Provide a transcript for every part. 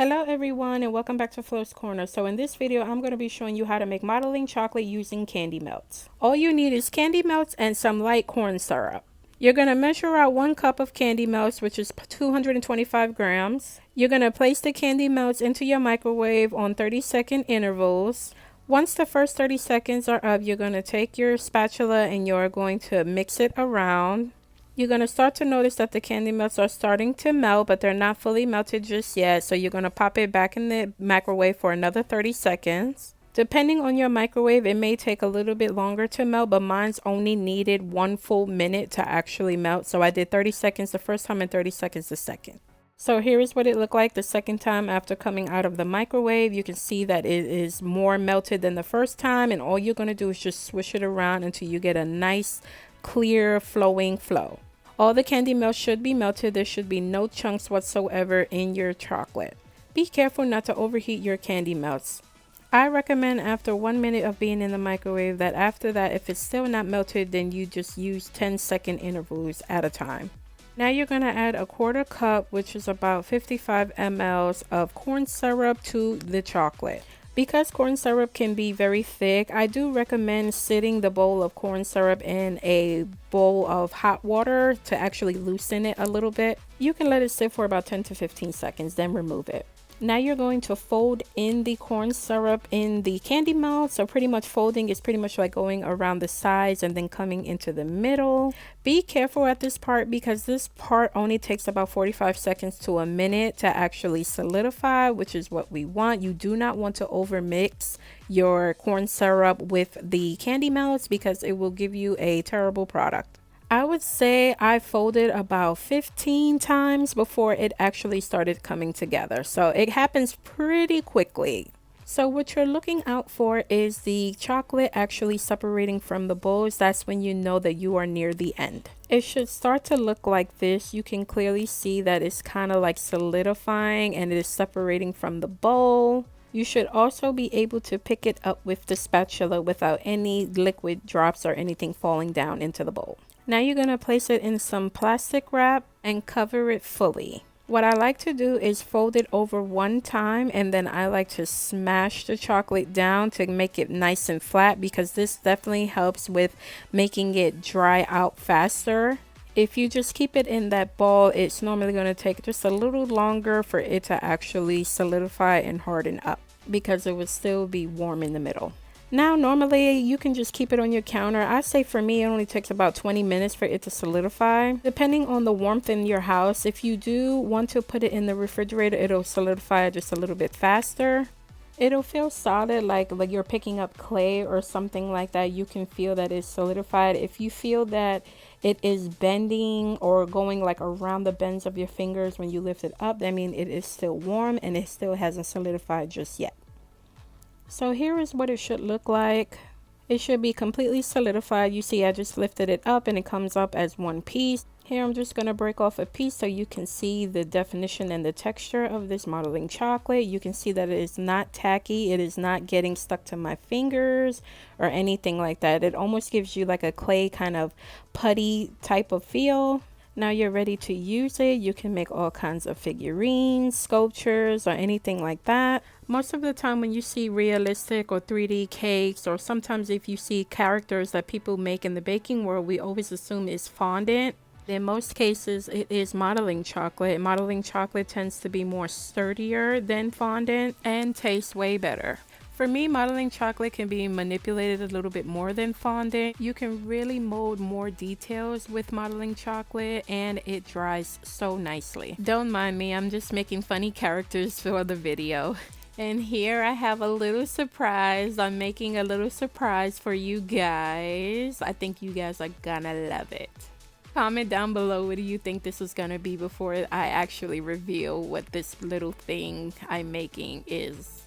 Hello everyone and welcome back to Flo's Corner. So in this video I'm going to be showing you how to make modeling chocolate using candy melts. All you need is candy melts and some light corn syrup. You're going to measure out 1 cup of candy melts, which is 225 grams. You're going to place the candy melts into your microwave on 30-second intervals. Once the first 30 seconds are up, you're going to take your spatula and you're going to mix it around. You're going to start to notice that the candy melts are starting to melt, but they're not fully melted just yet. So you're going to pop it back in the microwave for another 30 seconds. Depending on your microwave, it may take a little bit longer to melt, but mine's only needed 1 full minute to actually melt. So I did 30 seconds the first time and 30 seconds the second. So here is what it looked like the second time after coming out of the microwave. You can see that it is more melted than the first time, and all you're going to do is just swish it around until you get a nice clear flowing flow. All the candy melts should be melted. There should be no chunks whatsoever in your chocolate. Be careful not to overheat your candy melts. I recommend after 1 minute of being in the microwave that after that, if it's still not melted, then you just use 10-second intervals at a time. Now you're going to add a 1/4 cup, which is about 55 ml of corn syrup to the chocolate. Because corn syrup can be very thick, I do recommend sitting the bowl of corn syrup in a bowl of hot water to actually loosen it a little bit. You can let it sit for about 10 to 15 seconds, then remove it. Now you're going to fold in the corn syrup in the candy melt. So pretty much folding is pretty much like going around the sides and then coming into the middle. Be careful at this part because this part only takes about 45 seconds to a minute to actually solidify, which is what we want. You do not want to over mix your corn syrup with the candy melts because it will give you a terrible product. I would say I folded about 15 times before it actually started coming together. So it happens pretty quickly. So what you're looking out for is the chocolate actually separating from the bowls. That's when you know that you are near the end. It should start to look like this. You can clearly see that it's kind of like solidifying and it is separating from the bowl. You should also be able to pick it up with the spatula without any liquid drops or anything falling down into the bowl. Now you're going to place it in some plastic wrap and cover it fully. What I like to do is fold it over 1 time, and then I like to smash the chocolate down to make it nice and flat because this definitely helps with making it dry out faster. If you just keep it in that ball, it's normally going to take just a little longer for it to actually solidify and harden up because it would still be warm in the middle. Now, normally you can just keep it on your counter. I say for me, it only takes about 20 minutes for it to solidify. Depending on the warmth in your house, if you do want to put it in the refrigerator, it'll solidify just a little bit faster. It'll feel solid like you're picking up clay or something like that. You can feel that it's solidified. If you feel that it is bending or going like around the bends of your fingers when you lift it up, I mean, it is still warm and it still hasn't solidified just yet. So here is what it should look like. It should be completely solidified. You see I just lifted it up and it comes up as one piece. Here I'm just going to break off a piece so you can see the definition and the texture of this modeling chocolate. You can see that it is not tacky. It is not getting stuck to my fingers or anything like that. It almost gives you like a clay kind of putty type of feel. Now you're ready to use it. You can make all kinds of figurines, sculptures, or anything like that. Most of the time when you see realistic or 3D cakes, or sometimes if you see characters that people make in the baking world, we always assume it's fondant. In most cases, it is modeling chocolate. Modeling chocolate tends to be more sturdier than fondant and tastes way better. For me, modeling chocolate can be manipulated a little bit more than fondant. You can really mold more details with modeling chocolate and it dries so nicely. Don't mind me, I'm just making funny characters for the video. And here I have a little surprise. I'm making a little surprise for you guys. I think you guys are gonna love it. Comment down below what do you think this is gonna be before I actually reveal what this little thing I'm making is.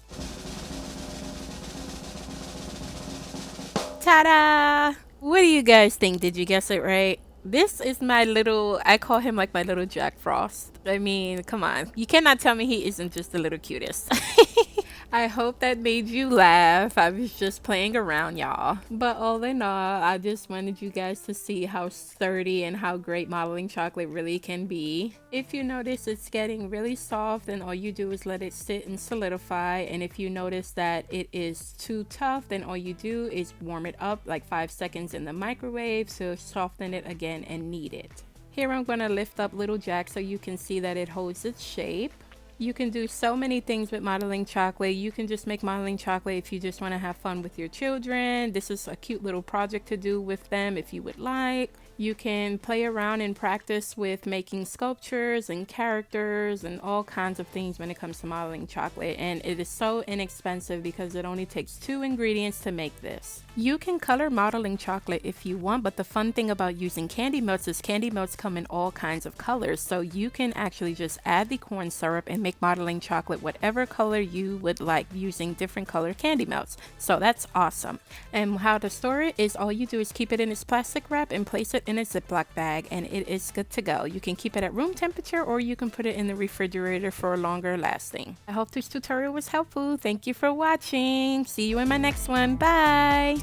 Ta-da! What do you guys think? Did you guess it right? This is my little, I call him like my little Jack Frost. I mean, come on. You cannot tell me he isn't just the little cutest. I hope that made you laugh. I was just playing around, y'all. But all in all, I just wanted you guys to see how sturdy and how great modeling chocolate really can be. If you notice it's getting really soft, then all you do is let it sit and solidify. And if you notice that it is too tough, then all you do is warm it up like 5 seconds in the microwave to soften it again and knead it. Here I'm going to lift up little Jack so you can see that it holds its shape. You can do so many things with modeling chocolate. You can just make modeling chocolate if you just want to have fun with your children. This is a cute little project to do with them if you would like. You can play around and practice with making sculptures and characters and all kinds of things when it comes to modeling chocolate. And it is so inexpensive because it only takes 2 ingredients to make this. You can color modeling chocolate if you want, but the fun thing about using candy melts is candy melts come in all kinds of colors. So you can actually just add the corn syrup and make modeling chocolate whatever color you would like using different color candy melts. So that's awesome. And how to store it is all you do is keep it in its plastic wrap and place it in a ziplock bag, and it is good to go. You can keep it at room temperature or you can put it in the refrigerator for longer lasting. I hope this tutorial was helpful. Thank you for watching. See you in my next one. Bye.